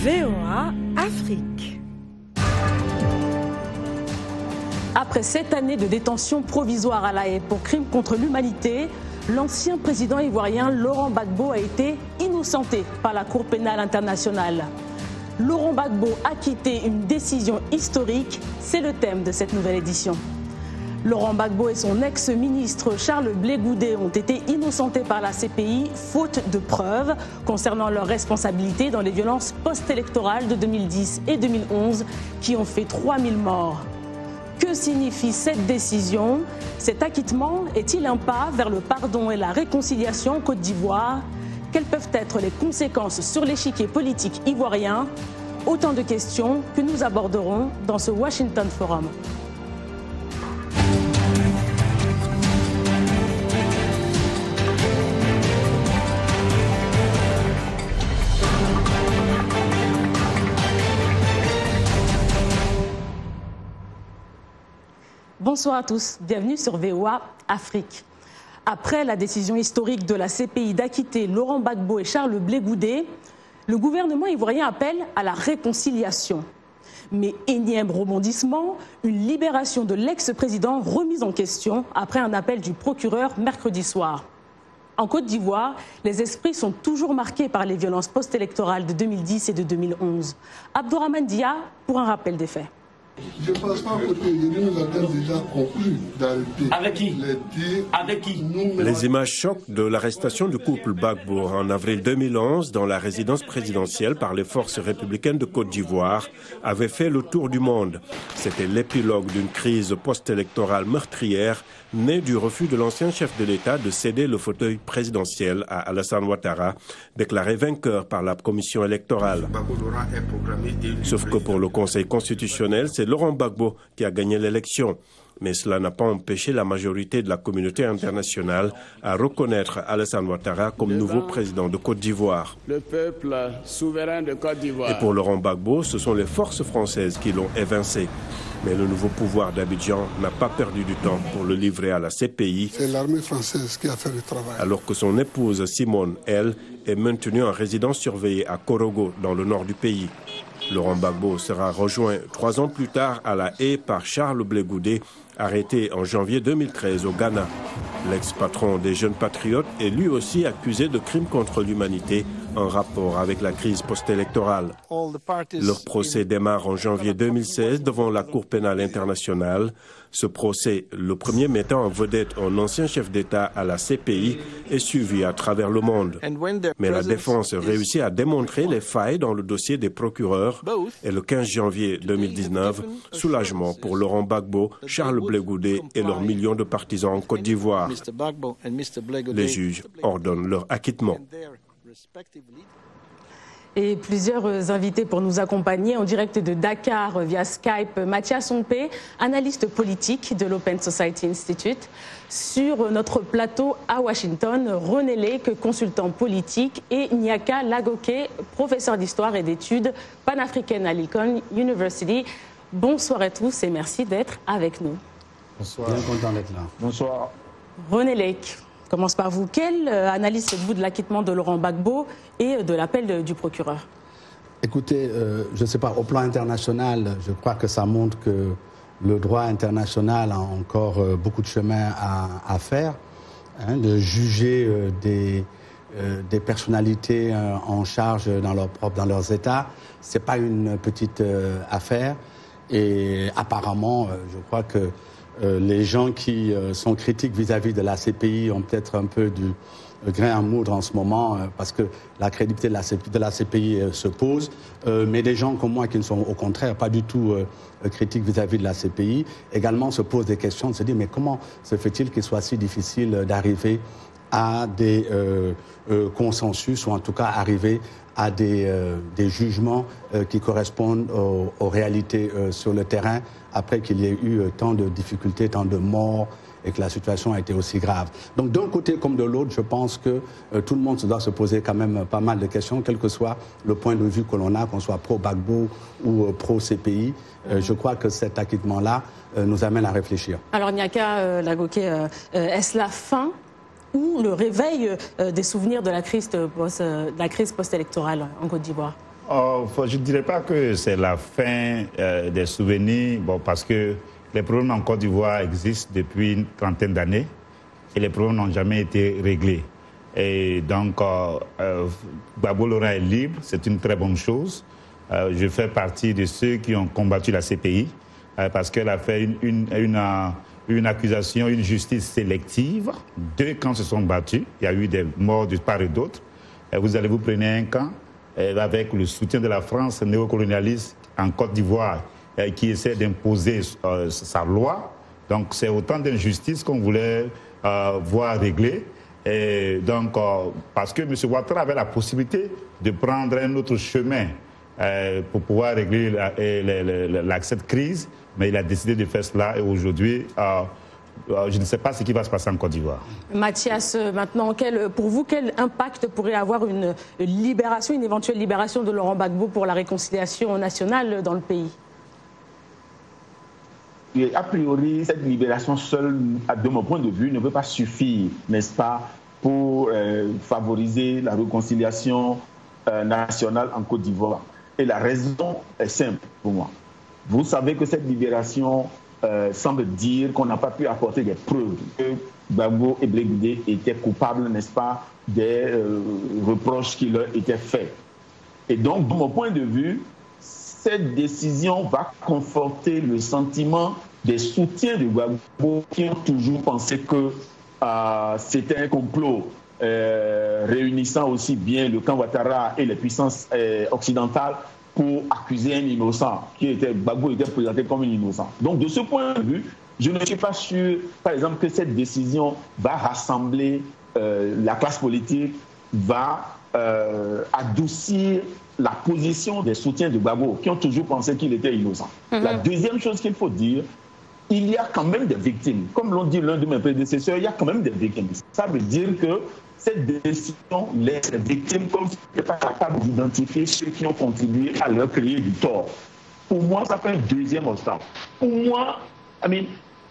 VOA Afrique. Après 7 années de détention provisoire à La Haye pour crimes contre l'humanité, l'ancien président ivoirien Laurent Gbagbo a été innocenté par la Cour pénale internationale. Laurent Gbagbo a quitté une décision historique, c'est le thème de cette nouvelle édition. Laurent Gbagbo et son ex-ministre Charles Blé Goudé ont été innocentés par la CPI faute de preuves concernant leur responsabilité dans les violences post-électorales de 2010 et 2011 qui ont fait 3000 morts. Que signifie cette décision? Cet acquittement est-il un pas vers le pardon et la réconciliation en Côte d'Ivoire? Quelles peuvent être les conséquences sur l'échiquier politique ivoirien? Autant de questions que nous aborderons dans ce Washington Forum. Bonsoir à tous, bienvenue sur VOA Afrique. Après la décision historique de la CPI d'acquitter Laurent Gbagbo et Charles Blé Goudé, le gouvernement ivoirien appelle à la réconciliation. Mais énième rebondissement, une libération de l'ex-président remise en question après un appel du procureur mercredi soir. En Côte d'Ivoire, les esprits sont toujours marqués par les violences post-électorales de 2010 et de 2011. Abdourahmane Dia pour un rappel des faits. Je ne pense pas que nous avons déjà conclu d'arrêter. Avec qui? Avec qui? Les images choquent de l'arrestation du couple Gbagbo en avril 2011 dans la résidence présidentielle par les forces républicaines de Côte d'Ivoire avaient fait le tour du monde. C'était l'épilogue d'une crise post-électorale meurtrière née du refus de l'ancien chef de l'État de céder le fauteuil présidentiel à Alassane Ouattara, déclaré vainqueur par la commission électorale. Sauf que pour le Conseil constitutionnel, c'est Laurent Gbagbo qui a gagné l'élection. Mais cela n'a pas empêché la majorité de la communauté internationale à reconnaître Alassane Ouattara comme nouveau président de Côte d'Ivoire. Le peuple souverain de Côte d'Ivoire. Et pour Laurent Gbagbo, ce sont les forces françaises qui l'ont évincé. Mais le nouveau pouvoir d'Abidjan n'a pas perdu du temps pour le livrer à la CPI. C'est l'armée française qui a fait le travail. Alors que son épouse Simone, elle, est maintenue en résidence surveillée à Korogo, dans le nord du pays. Laurent Gbagbo sera rejoint 3 ans plus tard à La Haye par Charles Blé Goudé, arrêté en janvier 2013 au Ghana. L'ex-patron des Jeunes Patriotes est lui aussi accusé de crimes contre l'humanité en rapport avec la crise post-électorale. Leur procès démarre en janvier 2016 devant la Cour pénale internationale. Ce procès, le premier mettant en vedette un ancien chef d'État à la CPI, est suivi à travers le monde. Mais la défense réussit à démontrer les failles dans le dossier des procureurs. Et le 15 janvier 2019, soulagement pour Laurent Gbagbo, Charles Blé Goudé et leurs millions de partisans en Côte d'Ivoire. Les juges ordonnent leur acquittement. Et plusieurs invités pour nous accompagner en direct de Dakar via Skype. Mathias Ompé, analyste politique de l'Open Society Institute. Sur notre plateau à Washington, René Lake, consultant politique, et Nyaka Lagoke, professeur d'histoire et d'études panafricaines à Lincoln University. Bonsoir à tous et merci d'être avec nous. Bonsoir. Bien content d'être là. Bonsoir. René Lake. Commence par vous. Quelle analyse faites-vous de l'acquittement de Laurent Gbagbo et de l'appel du procureur? Écoutez, je ne sais pas, au plan international, je crois que ça montre que le droit international a encore beaucoup de chemin à faire, hein, de juger des personnalités en charge dans leurs États. Ce n'est pas une petite affaire et apparemment, je crois que les gens qui sont critiques vis-à-vis de la CPI ont peut-être un peu du grain à moudre en ce moment parce que la crédibilité de la CPI se pose. Mais des gens comme moi qui ne sont au contraire pas du tout critiques vis-à-vis de la CPI également se posent des questions, de se dire mais comment se fait-il qu'il soit si difficile d'arriver à des consensus ou en tout cas arriver à des jugements qui correspondent aux réalités sur le terrain après qu'il y ait eu tant de difficultés, tant de morts et que la situation a été aussi grave. Donc d'un côté comme de l'autre, je pense que tout le monde doit se poser quand même pas mal de questions, quel que soit le point de vue que l'on a, qu'on soit pro-Gbagbo ou pro-CPI. Je crois que cet acquittement-là nous amène à réfléchir. Alors Nyaka Lagoke, est-ce la fin ou le réveil des souvenirs de la crise post-électorale en Côte d'Ivoire? je ne dirais pas que c'est la fin des souvenirs, parce que les problèmes en Côte d'Ivoire existent depuis une trentaine d'années et les problèmes n'ont jamais été réglés. Et donc, Gbagbo Laurent est libre, c'est une très bonne chose. Je fais partie de ceux qui ont combattu la CPI parce qu'elle a fait une accusation, une justice sélective. 2 camps se sont battus, il y a eu des morts de part et d'autre. Vous allez vous prendre un camp avec le soutien de la France néocolonialiste en Côte d'Ivoire qui essaie d'imposer sa loi. Donc c'est autant d'injustices qu'on voulait voir régler. Et donc, parce que M. Ouattara avait la possibilité de prendre un autre chemin pour pouvoir régler cette crise, mais il a décidé de faire cela et aujourd'hui, je ne sais pas ce qui va se passer en Côte d'Ivoire. Mathias, maintenant, pour vous, quel impact pourrait avoir une éventuelle libération de Laurent Gbagbo pour la réconciliation nationale dans le pays? Et a priori, cette libération seule, de mon point de vue, ne peut pas suffire, n'est-ce pas, pour favoriser la réconciliation nationale en Côte d'Ivoire. Et la raison est simple pour moi. Vous savez que cette libération semble dire qu'on n'a pas pu apporter des preuves que Gbagbo et Blé Goudé étaient coupables, n'est-ce pas, des reproches qui leur étaient faits. Et donc, de mon point de vue, cette décision va conforter le sentiment des soutiens de Gbagbo qui ont toujours pensé que c'était un complot réunissant aussi bien le camp Ouattara et les puissances occidentales pour accuser un innocent, Gbagbo était présenté comme un innocent. Donc de ce point de vue, je ne suis pas sûr, par exemple, que cette décision va rassembler la classe politique, va adoucir la position des soutiens de Gbagbo, qui ont toujours pensé qu'il était innocent. La deuxième chose qu'il faut dire, il y a quand même des victimes. Comme l'ont dit l'un de mes prédécesseurs, il y a quand même des victimes. Ça veut dire que cette décision laisse les victimes comme si ils n'étaient pas capables d'identifier ceux qui ont contribué à leur créer du tort. Pour moi, ça fait un deuxième obstacle. Pour moi,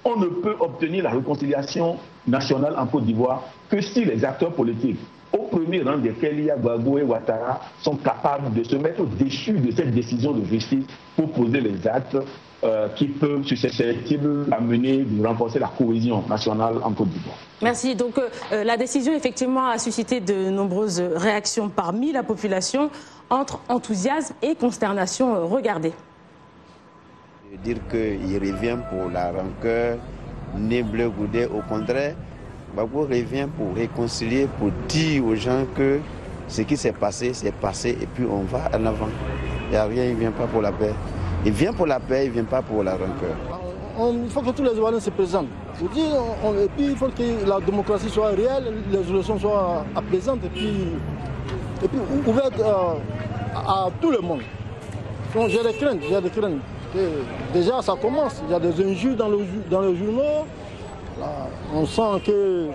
on ne peut obtenir la réconciliation nationale en Côte d'Ivoire que si les acteurs politiques, au premier rang desquels il y a Gbagbo et Ouattara, sont capables de se mettre au-dessus de cette décision de justice pour poser les actes qui peuvent susceptibles d'amener, de renforcer la cohésion nationale en Côte d'Ivoire. Merci. Donc la décision effectivement a suscité de nombreuses réactions parmi la population, entre enthousiasme et consternation. Regardez. Dire qu'il revient pour la rancœur, né Blé Goudé, au contraire, Gbagbo revient pour réconcilier, pour dire aux gens que ce qui s'est passé et puis on va en avant. Il n'y a rien, il ne vient pas pour la paix. Il vient pour la paix, il ne vient pas pour la rancœur. Il faut que tous les Ivoiriens se présentent. Et puis il faut que la démocratie soit réelle, les élections soient apaisantes et puis ouvertes à tout le monde. Donc j'ai des craintes. Déjà ça commence, il y a des injures dans les journaux. Là, on sent que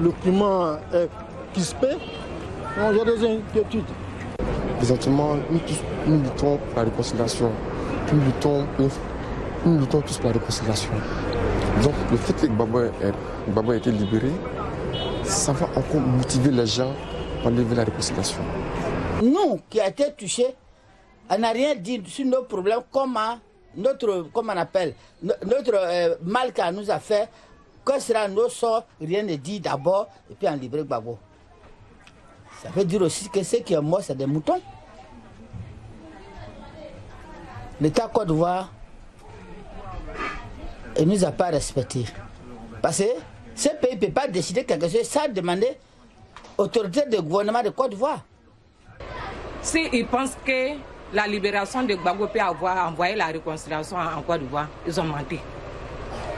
le climat est crispé. Donc il y a des inquiétudes. Présentement, nous luttons pour la réconciliation. Nous luttons tous pour la réconciliation. Donc le fait que Gbagbo ait été libéré, ça va encore motiver les gens pour lever la réconciliation. Nous qui avons été touchés, on n'a rien dit sur nos problèmes, notre mal qu'on nous a fait, que sera nos sorts, rien ne dit d'abord, et puis on libère Gbagbo. Ça veut dire aussi que ceux qui sont morts, c'est des moutons. L'État Côte d'Ivoire ne nous a pas respectés. Parce que ce pays ne peut pas décider quelque chose sans demander l'autorité du gouvernement de Côte d'Ivoire. S'ils pensent que la libération de Gbagbo peut avoir envoyé la réconciliation en Côte d'Ivoire, ils ont menti.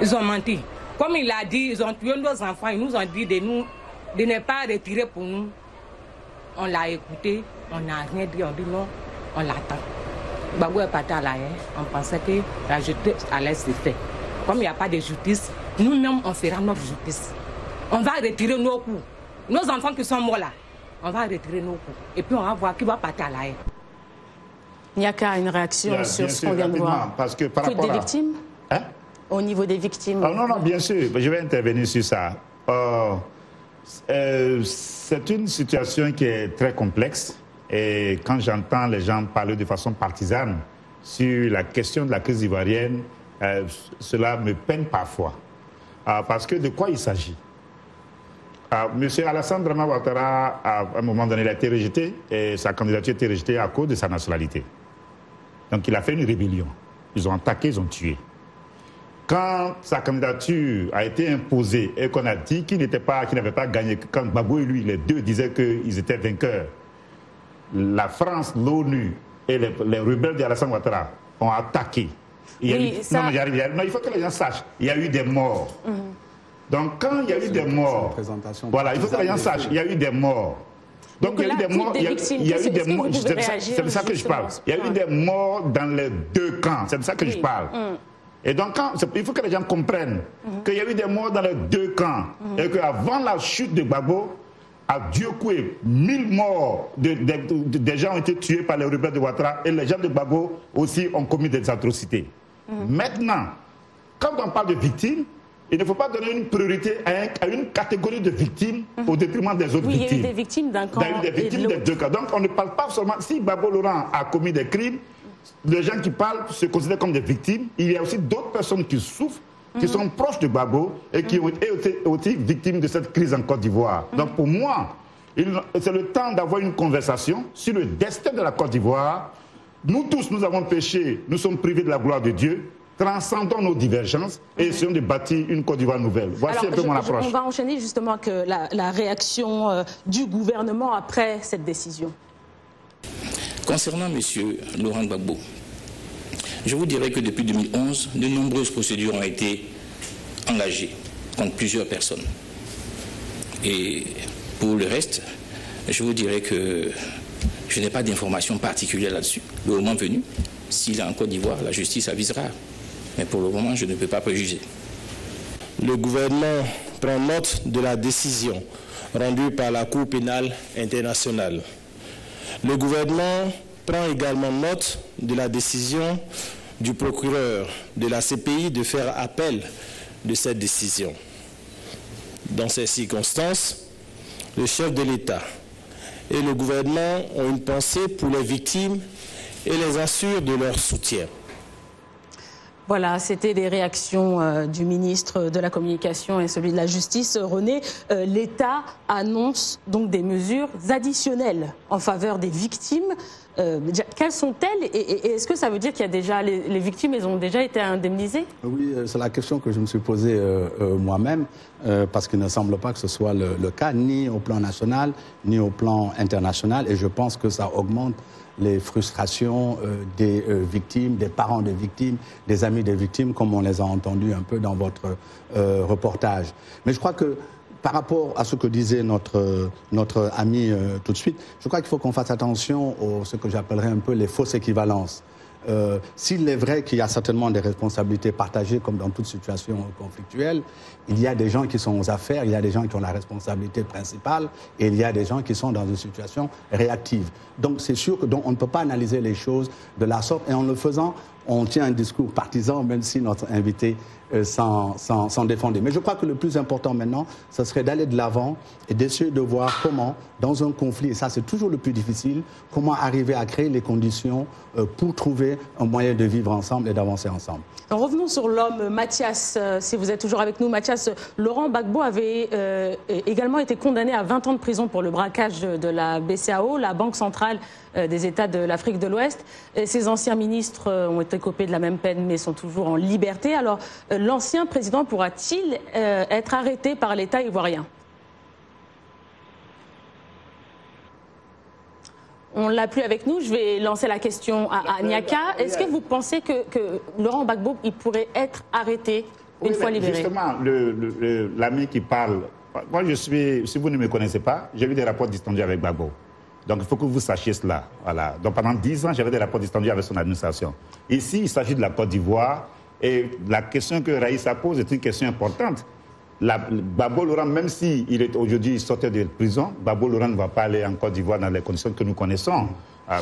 Ils ont menti. Comme il a dit, ils ont tué nos enfants, ils nous ont dit de ne pas retirer pour nous. On l'a écouté, on n'a rien dit, on dit non, on l'attend. Gbagbo est parti à la haine, on pensait que la justice allait se faire. Comme il n'y a pas de justice, nous-mêmes on fera notre justice. On va retirer nos coups. Nos enfants qui sont morts là, on va retirer nos coups. Et puis on va voir qui va partir à la haine. Il n'y a qu'à une réaction sur ce qu'on vient de voir. Parce que par rapport des victimes au niveau des victimes. Non, bien sûr, je vais intervenir sur ça. C'est une situation qui est très complexe Et quand j'entends les gens parler de façon partisane sur la question de la crise ivoirienne, cela me peine parfois. Parce que de quoi il s'agit? Monsieur Alassane Dramane Ouattara, à un moment donné, il a été rejeté et sa candidature a été rejetée à cause de sa nationalité. Donc il a fait une rébellion. Ils ont attaqué, ils ont tué. Quand sa candidature a été imposée et qu'on a dit qu'il n'avait pas gagné, quand Gbagbo et lui, les deux disaient qu'ils étaient vainqueurs, la France, l'ONU et les rebelles d'Alassane Ouattara ont attaqué. Non, il faut que les gens sachent, il y a eu des morts. Donc quand il y a eu des morts, voilà, il faut que les gens sachent, il y a eu des morts. Donc il y a eu des morts, il y a eu des morts, c'est de ça que je parle. Il y a eu des morts dans les deux camps, c'est de ça que je parle. Et donc il faut que les gens comprennent qu'il y a eu des morts dans les deux camps et qu'avant la chute de Gbagbo, à Diokoué, 1000 morts, des gens ont été tués par les rebelles de Ouattara et les gens de Gbagbo aussi ont commis des atrocités. Maintenant, quand on parle de victimes, il ne faut pas donner une priorité à une catégorie de victimes au détriment des autres victimes. Il y a eu des victimes d'un camp. Il y a eu des victimes des deux camps. Donc on ne parle pas seulement... Si Gbagbo Laurent a commis des crimes, les gens qui parlent se considèrent comme des victimes. Il y a aussi d'autres personnes qui souffrent, qui sont proches de Gbagbo et qui ont été aussi victimes de cette crise en Côte d'Ivoire. Donc pour moi, c'est le temps d'avoir une conversation sur le destin de la Côte d'Ivoire. Nous tous, nous avons péché, nous sommes privés de la gloire de Dieu. Transcendons nos divergences et essayons de bâtir une Côte d'Ivoire nouvelle. Voici un peu mon approche. On va enchaîner justement avec la réaction du gouvernement après cette décision. Concernant M. Laurent Gbagbo, je vous dirais que depuis 2011, de nombreuses procédures ont été engagées contre plusieurs personnes. Et pour le reste, je vous dirais que je n'ai pas d'informations particulières là-dessus. Le moment venu, s'il est en Côte d'Ivoire, la justice avisera. Mais pour le moment, je ne peux pas préjuger. Le gouvernement prend note de la décision rendue par la Cour pénale internationale. Le gouvernement prend également note de la décision du procureur de la CPI de faire appel de cette décision. Dans ces circonstances, le chef de l'État et le gouvernement ont une pensée pour les victimes et les assurent de leur soutien. Voilà, c'était les réactions du ministre de la Communication et celui de la Justice. René, l'État annonce donc des mesures additionnelles en faveur des victimes. Quelles sont-elles et est-ce que ça veut dire qu'il y a déjà les victimes, elles ont déjà été indemnisées? Oui, c'est la question que je me suis posée moi-même, parce qu'il ne semble pas que ce soit le cas, ni au plan national, ni au plan international, et je pense que ça augmente les frustrations des victimes, des parents des victimes, des amis des victimes, comme on les a entendus un peu dans votre reportage. Mais je crois que par rapport à ce que disait notre ami tout de suite, je crois qu'il faut qu'on fasse attention à ce que j'appellerais un peu les fausses équivalences. S'il est vrai qu'il y a certainement des responsabilités partagées, comme dans toute situation conflictuelle, il y a des gens qui sont aux affaires, il y a des gens qui ont la responsabilité principale, et il y a des gens qui sont dans une situation réactive. Donc c'est sûr qu'on ne peut pas analyser les choses de la sorte, et en le faisant, on tient un discours partisan, même si notre invité s'en défendait. Mais je crois que le plus important maintenant, ce serait d'aller de l'avant et d'essayer de voir comment, dans un conflit, et ça c'est toujours le plus difficile, comment arriver à créer les conditions pour trouver un moyen de vivre ensemble et d'avancer ensemble. Revenons sur l'homme Mathias, si vous êtes toujours avec nous. Mathias, Laurent Gbagbo avait également été condamné à 20 ans de prison pour le braquage de la BCEAO, la Banque centrale des États de l'Afrique de l'Ouest. Ses anciens ministres ont été copés de la même peine mais sont toujours en liberté. Alors l'ancien président pourra-t-il être arrêté par l'État ivoirien? On ne l'a plus avec nous. Je vais lancer la question à Niaka. Est-ce que vous pensez que Laurent Gbagbo il pourrait être arrêté une fois libéré? Justement, l'ami qui parle, moi je suis, si vous ne me connaissez pas, j'ai eu des rapports distendus avec Gbagbo. Donc il faut que vous sachiez cela. Voilà. Donc pendant 10 ans, j'avais des rapports distendus avec son administration. Ici, il s'agit de la Côte d'Ivoire et la question que Raïssa pose est une question importante. Gbagbo Laurent, même s'il est aujourd'hui sorti de prison, Gbagbo Laurent ne va pas aller en Côte d'Ivoire dans les conditions que nous connaissons.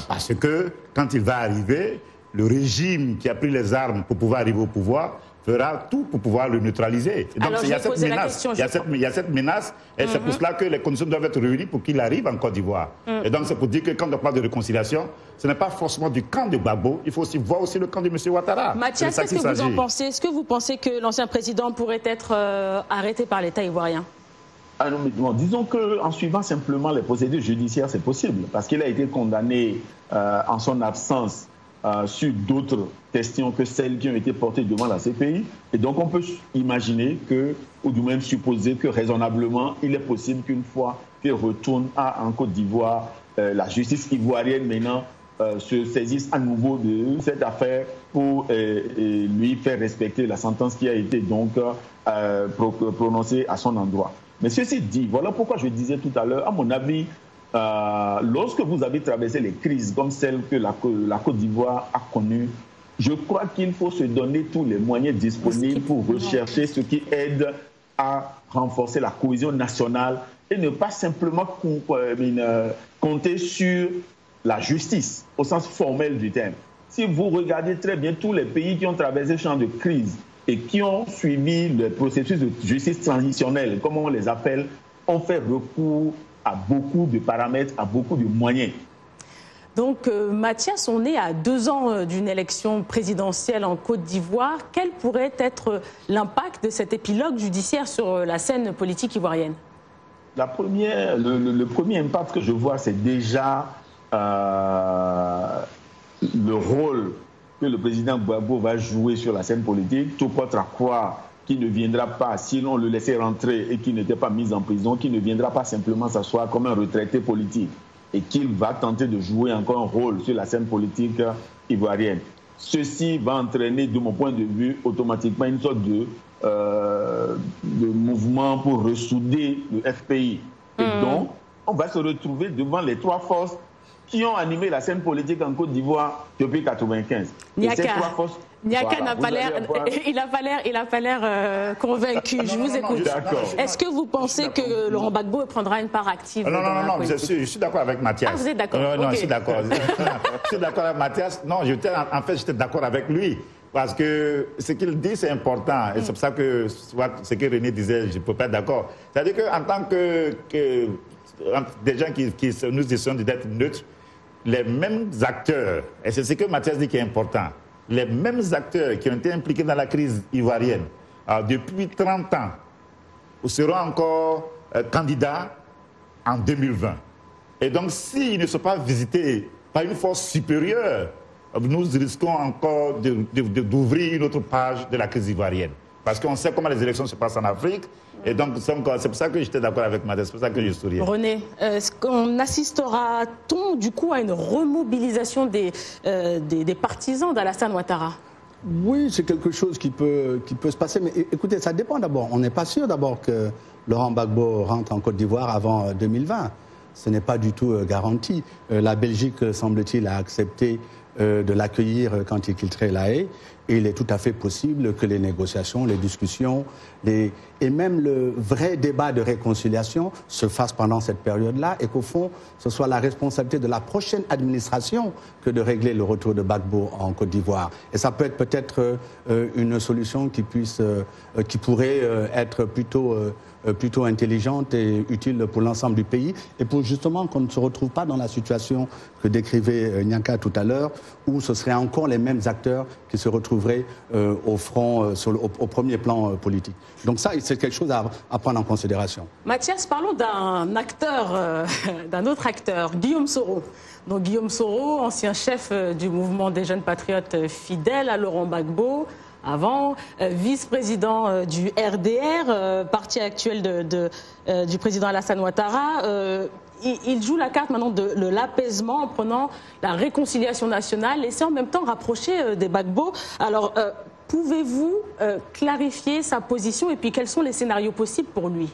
Parce que quand il va arriver, le régime qui a pris les armes pour pouvoir arriver au pouvoir fera tout pour pouvoir le neutraliser. Et donc, alors, il y a cette menace, et c'est pour cela que les conditions doivent être réunies pour qu'il arrive en Côte d'Ivoire. Et donc, c'est pour dire que quand on parle de réconciliation, ce n'est pas forcément du camp de Gbagbo, il faut aussi voir aussi le camp de M. Ouattara. Mathias, qu'est-ce que vous en pensez? Est-ce que vous pensez que l'ancien président pourrait être arrêté par l'État ivoirien? Ah non, mais bon, disons qu'en suivant simplement les procédures judiciaires, c'est possible, parce qu'il a été condamné en son absence sur d'autres questions que celles qui ont été portées devant la CPI. Et donc, on peut imaginer que, ou du même supposer que raisonnablement, il est possible qu'une fois qu'il retourne en Côte d'Ivoire, la justice ivoirienne maintenant se saisisse à nouveau de cette affaire pour lui faire respecter la sentence qui a été donc prononcée à son endroit. Mais ceci dit, voilà pourquoi je disais tout à l'heure, à mon avis, lorsque vous avez traversé les crises comme celle que la Côte d'Ivoire a connue, je crois qu'il faut se donner tous les moyens disponibles pour rechercher ce qui aide à renforcer la cohésion nationale et ne pas simplement compter sur la justice au sens formel du terme. Si vous regardez très bien tous les pays qui ont traversé ce champ de crise et qui ont suivi le processus de justice transitionnelle, comme on les appelle, ont fait recours à beaucoup de paramètres, à beaucoup de moyens. Donc, Mathias, on est à 2 ans d'une élection présidentielle en Côte d'Ivoire. Quel pourrait être l'impact de cet épilogue judiciaire sur la scène politique ivoirienne? Le premier impact que je vois, c'est déjà le rôle que le président Gbagbo va jouer sur la scène politique, tout porte à croire qu'il ne viendra pas, si l'on le laissait rentrer et qu'il n'était pas mis en prison, qu'il ne viendra pas simplement s'asseoir comme un retraité politique et qu'il va tenter de jouer encore un rôle sur la scène politique ivoirienne. Ceci va entraîner, de mon point de vue, automatiquement une sorte de mouvement pour ressouder le FPI. Et donc, on va se retrouver devant les 3 forces qui ont animé la scène politique en Côte d'Ivoire depuis 1995. Niaka n'a pas l'air, il a pas l'air convaincu. Je vous écoute. Est-ce que vous pensez que Laurent Gbagbo prendra une part active? Non, je suis d'accord avec Mathias. Ah, vous êtes d'accord? Non, je suis d'accord. Je suis d'accord avec Mathias. Non, en fait, j'étais d'accord avec lui. Parce que ce qu'il dit, c'est important. Et c'est pour ça que ce que René disait, je ne peux pas être d'accord. C'est-à-dire qu'en tant que des gens qui nous décident d'être neutres, les mêmes acteurs, et c'est ce que Mathias dit qui est important, les mêmes acteurs qui ont été impliqués dans la crise ivoirienne depuis 30 ans seront encore candidats en 2020. Et donc, s'ils ne sont pas visités par une force supérieure, nous risquons encore d'ouvrir une autre page de la crise ivoirienne. Parce qu'on sait comment les élections se passent en Afrique. Et donc, c'est pour ça que j'étais d'accord avec Mathias, c'est pour ça que je souriais. René, est-ce qu'on assistera-t-on du coup à une remobilisation des partisans d'Alassane Ouattara? Oui, c'est quelque chose qui peut se passer. Mais écoutez, ça dépend d'abord. On n'est pas sûr d'abord que Laurent Gbagbo rentre en Côte d'Ivoire avant 2020. Ce n'est pas du tout garanti. La Belgique, semble-t-il, a accepté de l'accueillir quand il quitterait La Haye. Et il est tout à fait possible que les négociations, les discussions, et même le vrai débat de réconciliation se fassent pendant cette période-là et qu'au fond, ce soit la responsabilité de la prochaine administration que de régler le retour de Gbagbo en Côte d'Ivoire. Et ça peut être peut-être une solution qui pourrait être plutôt intelligente et utile pour l'ensemble du pays et pour justement qu'on ne se retrouve pas dans la situation que décrivait Niaka tout à l'heure où ce seraient encore les mêmes acteurs qui se retrouveraient au front, au premier plan politique. Donc ça, c'est quelque chose à prendre en considération. Mathias, parlons d'un acteur, d'un autre acteur, Guillaume Soro. Donc Guillaume Soro, ancien chef du mouvement des jeunes patriotes fidèles à Laurent Gbagbo, avant, vice-président du RDR, parti actuel du président Alassane Ouattara. Il joue la carte maintenant de l'apaisement en prenant la réconciliation nationale et c'est en même temps rapprocher des Gbagbo. Alors, pouvez-vous clarifier sa position et puis quels sont les scénarios possibles pour lui?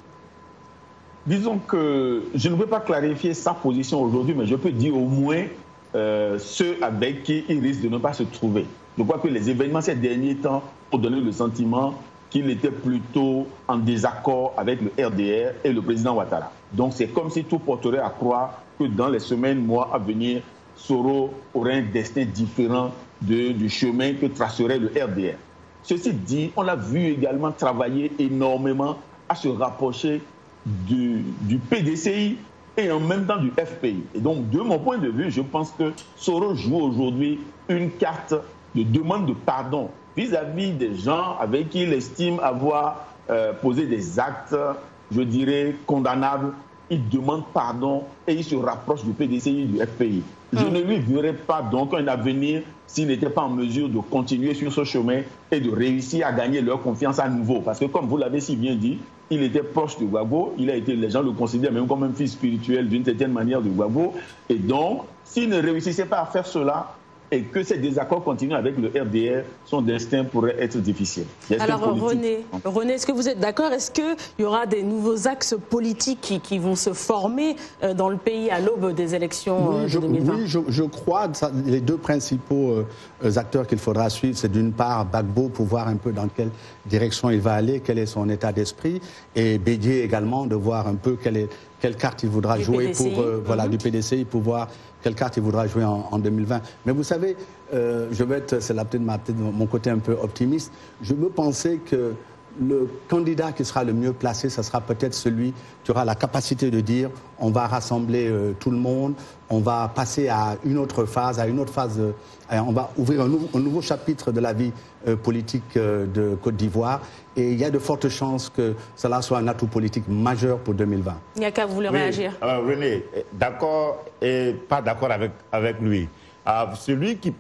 Disons que je ne peux pas clarifier sa position aujourd'hui, mais je peux dire au moins ceux avec qui il risque de ne pas se trouver. Je crois que les événements ces derniers temps ont donné le sentiment qu'il était plutôt en désaccord avec le RDR et le président Ouattara. Donc c'est comme si tout porterait à croire que dans les semaines, mois à venir, Soro aurait un destin différent du chemin que tracerait le RDR. Ceci dit, on l'a vu également travailler énormément à se rapprocher du PDCI et en même temps du FPI. Et donc, de mon point de vue, je pense que Soro joue aujourd'hui une carte de demande de pardon vis-à-vis des gens avec qui il estime avoir posé des actes, je dirais, condamnables. Il demande pardon et il se rapproche du PDCI, du FPI. Je ne lui verrai pas donc un avenir s'il n'était pas en mesure de continuer sur ce chemin et de réussir à gagner leur confiance à nouveau. Parce que comme vous l'avez si bien dit, il était proche de Gbagbo, les gens le considèrent même comme un fils spirituel d'une certaine manière de Gbagbo. Et donc, s'il ne réussissait pas à faire cela, et que ces désaccords continuent avec le RDR, son destin pourrait être difficile. Alors René, est-ce que vous êtes d'accord? Est-ce qu'il y aura des nouveaux axes politiques qui vont se former dans le pays à l'aube des élections de 2020? Oui, je crois que les deux principaux acteurs qu'il faudra suivre, c'est d'une part Gbagbo pour voir un peu dans quelle direction il va aller, quel est son état d'esprit, et Bédié également de voir un peu quelle carte il voudra jouer pour, du PDCI pour voir quelle carte il voudra jouer en 2020. Mais vous savez, c'est là peut-être mon côté un peu optimiste, je veux penser que le candidat qui sera le mieux placé, ce sera peut-être celui qui aura la capacité de dire on va rassembler tout le monde, on va passer à une autre phase, on va ouvrir un nouveau chapitre de la vie politique de Côte d'Ivoire. Et il y a de fortes chances que cela soit un atout politique majeur pour 2020. Nyaka, vous voulez réagir? René, d'accord et pas d'accord avec lui. Celui qui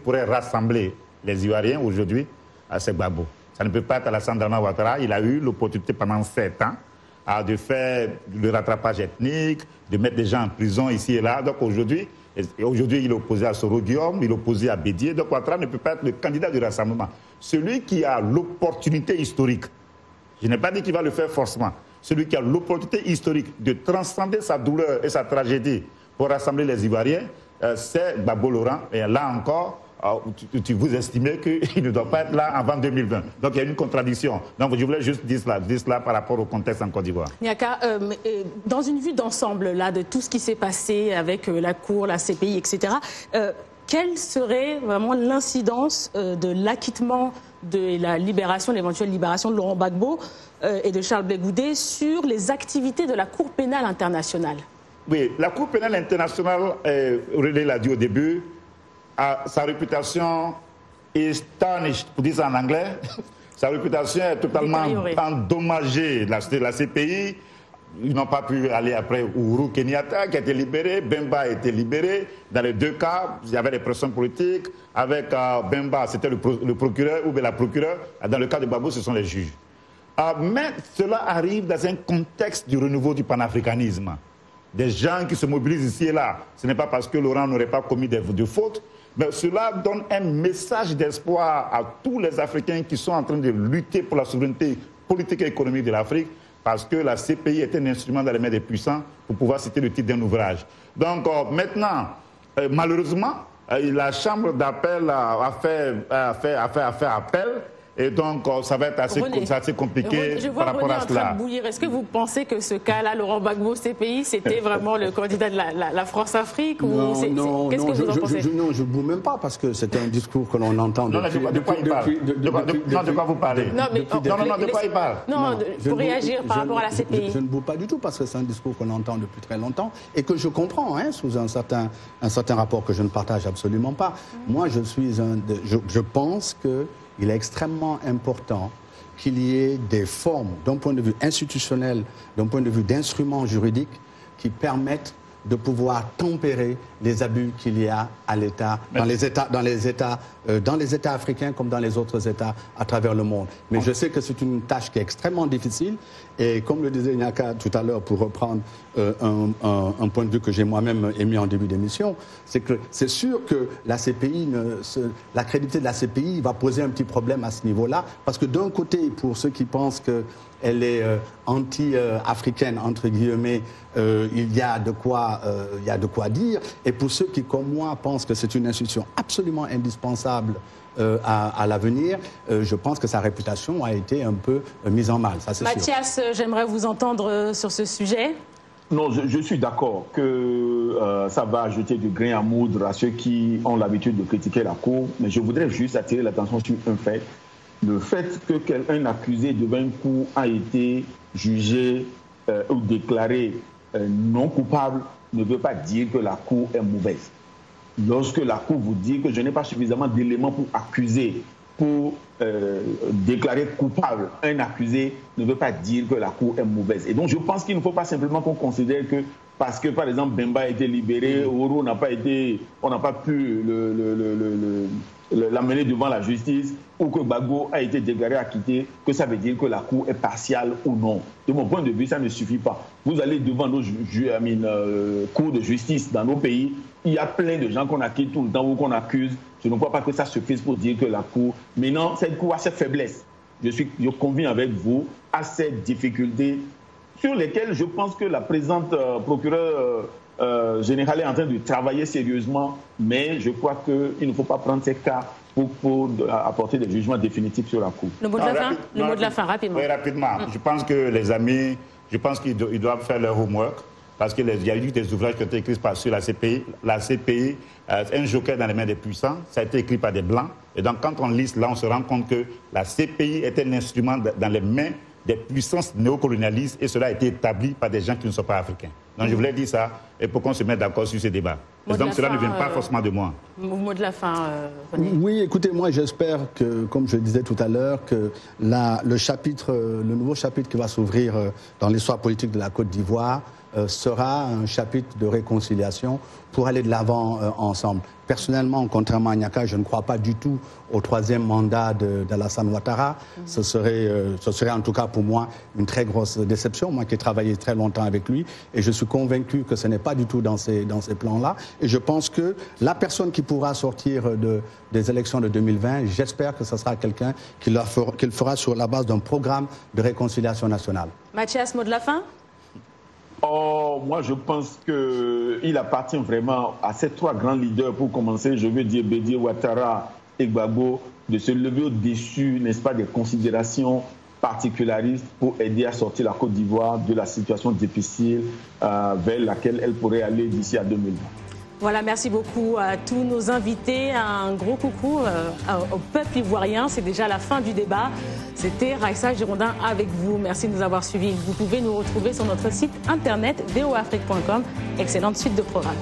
pourrait rassembler les Ivoiriens aujourd'hui, c'est Gbagbo. Ça ne peut pas être Alassane Dramane Ouattara. Il a eu l'opportunité pendant 7 ans de faire le rattrapage ethnique, de mettre des gens en prison ici et là. Donc aujourd'hui, il est opposé à Soro Guillaume, il est opposé à Bédié. Donc Ouattara ne peut pas être le candidat du rassemblement. Celui qui a l'opportunité historique, je n'ai pas dit qu'il va le faire forcément, celui qui a l'opportunité historique de transcender sa douleur et sa tragédie pour rassembler les Ivoiriens, c'est Gbagbo Laurent. Et là encore, vous estimez qu'il ne doit pas être là avant 2020. Donc il y a une contradiction. Donc je voulais juste dire cela par rapport au contexte en Côte d'Ivoire. Nyaka, dans une vue d'ensemble là, de tout ce qui s'est passé avec la Cour, la CPI, etc., quelle serait vraiment l'incidence de l'acquittement de la libération, l'éventuelle libération de Laurent Gbagbo et de Charles Blé Goudé sur les activités de la Cour pénale internationale? Oui, la Cour pénale internationale, René l'a dit au début, sa réputation est tarnished, pour dire ça en anglais. Sa réputation est totalement endommagée. La CPI, ils n'ont pas pu aller après Uhuru Kenyatta qui a été libéré, Bemba a été libéré. Dans les deux cas, il y avait des pressions politiques. Avec Bemba, c'était le procureur ou bien la procureure. Dans le cas de Gbagbo, ce sont les juges. Mais cela arrive dans un contexte du renouveau du panafricanisme. Des gens qui se mobilisent ici et là. Ce n'est pas parce que Laurent n'aurait pas commis de fautes, mais cela donne un message d'espoir à tous les Africains qui sont en train de lutter pour la souveraineté politique et économique de l'Afrique, parce que la CPI est un instrument dans les mains des puissants, pour pouvoir citer le titre d'un ouvrage. Donc maintenant, malheureusement, la Chambre d'appel a fait appel. Et donc, ça va être assez compliqué par rapport à cela. Est-ce que vous pensez que ce cas-là, Laurent Gbagbo, CPI, c'était vraiment le candidat de la France-Afrique? Qu'est-ce que vous en pensez? Non, je ne bouge même pas, parce que c'est un discours que l'on entend depuis... Non, de quoi il parle? De quoi vous parlez? Non, de quoi il parle? Non, pour réagir par rapport à la CPI. Je ne bouge pas du tout, parce que c'est un discours qu'on entend depuis très longtemps, et que je comprends, sous un certain rapport que je ne partage absolument pas. Moi, je pense que il est extrêmement important qu'il y ait des formes, d'un point de vue institutionnel, d'un point de vue d'instruments juridiques, qui permettent de pouvoir tempérer les abus qu'il y a à l'État, dans les États africains comme dans les autres États à travers le monde. Mais je sais que c'est une tâche qui est extrêmement difficile. Et comme le disait Nyaka tout à l'heure, pour reprendre un point de vue que j'ai moi-même émis en début d'émission, c'est que c'est sûr que la CPI, la crédibilité de la CPI va poser un petit problème à ce niveau-là, parce que d'un côté, pour ceux qui pensent qu'elle est anti-africaine, entre guillemets, il y a de quoi dire. Et pour ceux qui, comme moi, pensent que c'est une institution absolument indispensable à l'avenir, je pense que sa réputation a été un peu mise en mal. Ça, c'est Mathias, j'aimerais vous entendre sur ce sujet. Non, je suis d'accord que ça va ajouter du grain à moudre à ceux qui ont l'habitude de critiquer la Cour, mais je voudrais juste attirer l'attention sur un fait. Le fait qu'un accusé devant une cour a été jugé ou déclaré non coupable ne veut pas dire que la Cour est mauvaise. Lorsque la Cour vous dit que je n'ai pas suffisamment d'éléments pour accuser, pour déclarer coupable un accusé, ne veut pas dire que la Cour est mauvaise. Et donc je pense qu'il ne faut pas simplement qu'on considère que parce que par exemple Bemba a été libéré, Oro n'a pas été, on n'a pas pu l'amener devant la justice, ou que Gbagbo a été déclaré acquitté, que ça veut dire que la Cour est partiale ou non. De mon point de vue, ça ne suffit pas. Vous allez devant nos cours de justice dans nos pays, il y a plein de gens qu'on acquitte tout le temps ou qu'on accuse. Je ne crois pas que ça suffise pour dire que la Cour... Maintenant, cette Cour a ses faiblesses. Je conviens avec vous, à ces difficultés sur lesquelles je pense que la présente procureure générale est en train de travailler sérieusement, mais je crois qu'il ne faut pas prendre ces cas pour apporter des jugements définitifs sur la Cour. Le mot de la fin, rapidement. Oui, rapidement. Je pense que les amis, ils doivent faire leur homework, parce qu'il y a eu des ouvrages qui ont été écrits sur la CPI. La CPI, un joker dans les mains des puissants, ça a été écrit par des Blancs. Et donc, quand on lit là, on se rend compte que la CPI est un instrument dans les mains des puissances néocolonialistes, et cela a été établi par des gens qui ne sont pas africains. Donc je voulais dire ça, et pour qu'on se mette d'accord sur ces débats. Et donc cela ne vient pas forcément de moi. Mot de la fin, René. Oui, écoutez, moi j'espère que, comme je le disais tout à l'heure, que le nouveau chapitre qui va s'ouvrir dans l'histoire politique de la Côte d'Ivoire sera un chapitre de réconciliation pour aller de l'avant ensemble. Personnellement, contrairement à Nyaka, je ne crois pas du tout au troisième mandat d'Alassane Ouattara. Ce serait en tout cas pour moi une très grosse déception, moi qui ai travaillé très longtemps avec lui, et je suis convaincu que ce n'est pas du tout dans ces plans-là. Et je pense que la personne qui pourra sortir des élections de 2020, j'espère que ce sera quelqu'un qui le fera sur la base d'un programme de réconciliation nationale. Mathias, mot de la fin? Oh, moi, je pense qu'il appartient vraiment à ces trois grands leaders, pour commencer, je veux dire Bédié, Ouattara et Gbagbo, de se lever au-dessus, n'est-ce pas, des considérations particularistes pour aider à sortir la Côte d'Ivoire de la situation difficile vers laquelle elle pourrait aller d'ici à 2020. Voilà, merci beaucoup à tous nos invités. Un gros coucou au peuple ivoirien. C'est déjà la fin du débat. C'était Raissa Girondin avec vous. Merci de nous avoir suivis. Vous pouvez nous retrouver sur notre site internet doafrique.com. Excellente suite de programmes.